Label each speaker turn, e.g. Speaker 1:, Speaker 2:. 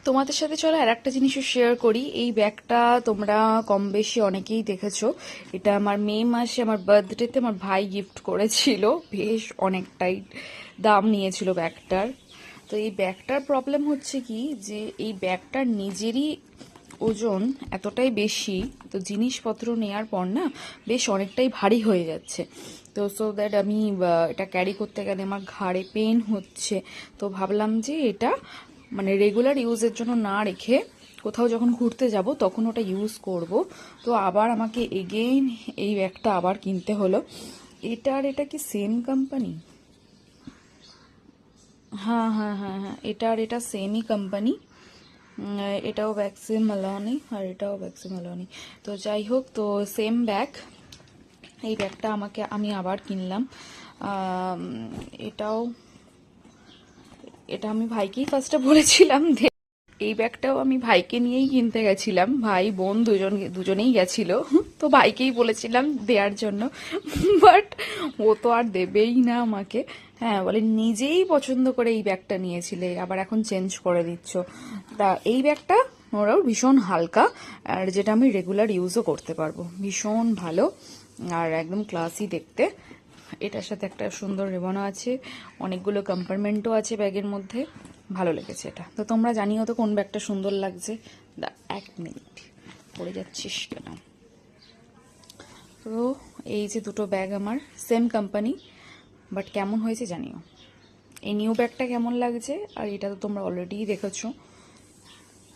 Speaker 1: তোমাদের সাথে চলো আর একটা জিনিসও শেয়ার করি। এই ব্যাগটা তোমরা কম বেশি অনেকেই দেখেছো। এটা আমার মে মাসে আমার বার্থডেতে আমার ভাই গিফট করেছিল। বেশ অনেকটাই দাম নিয়েছিল ব্যাগটার। তো এই ব্যাগটার প্রবলেম হচ্ছে কি, যে এই ব্যাগটার নিজেরই ওজন এতটাই বেশি, তো জিনিসপত্র নেয়ার পর না বেশ অনেকটাই ভারী হয়ে যাচ্ছে। তো সো দ্যাট আমি এটা ক্যারি করতে গেলে আমার ঘাড়ে পেন হচ্ছে। তো ভাবলাম যে এটা মানে রেগুলার ইউজের জন্য না রেখে কোথাও যখন ঘুরতে যাব তখন ওটা ইউজ করব। তো আবার আমাকে এগেইন এই ব্যাগটা আবার কিনতে হলো। এটা কি সেম কোম্পানি? হ্যাঁ হ্যাঁ হ্যাঁ হ্যাঁ, এটা সেমই কোম্পানি। এটাও ব্যাক্সি মালানি আর এটাও ব্যাক্সি মালানি। তো যাই হোক, তো সেম ব্যাগ। এই ব্যাগটা আমি আবার কিনলাম। আম, এটাও এটা আমি ভাইকেই ফার্স্টে বলেছিলাম। এই ব্যাগটাও আমি ভাইকে নিয়েই কিনতে গেছিলাম, ভাই বোন দুজনেই গেছিল। তো ভাইকেই বলেছিলাম দেওয়ার জন্য, বাট ও তো আর দেবেই না আমাকে। হ্যাঁ, বলে নিজেই পছন্দ করে এই ব্যাগটা নিয়েছিলে, আবার এখন চেঞ্জ করে দিচ্ছ। তা এই ব্যাগটা ওরাও ভীষণ হালকা, আর যেটা আমি রেগুলার ইউজও করতে পারবো, ভীষণ ভালো আর একদম ক্লাসি দেখতে। এটার সাথে একটা সুন্দর রিবনও আছে, অনেকগুলো কম্পার্টমেন্টও আছে ব্যাগের মধ্যে। ভালো লেগেছে এটা। তো তোমরা জানিও তো কোন ব্যাগটা সুন্দর লাগছে। এক মিনিট, পড়ে যাচ্ছিস কেন? তো এই যে দুটো ব্যাগ আমার সেম কোম্পানি, বাট কেমন হয়েছে জানিও। এই নিউ ব্যাগটা কেমন লাগছে, আর এটা তো তোমরা অলরেডি দেখেছো।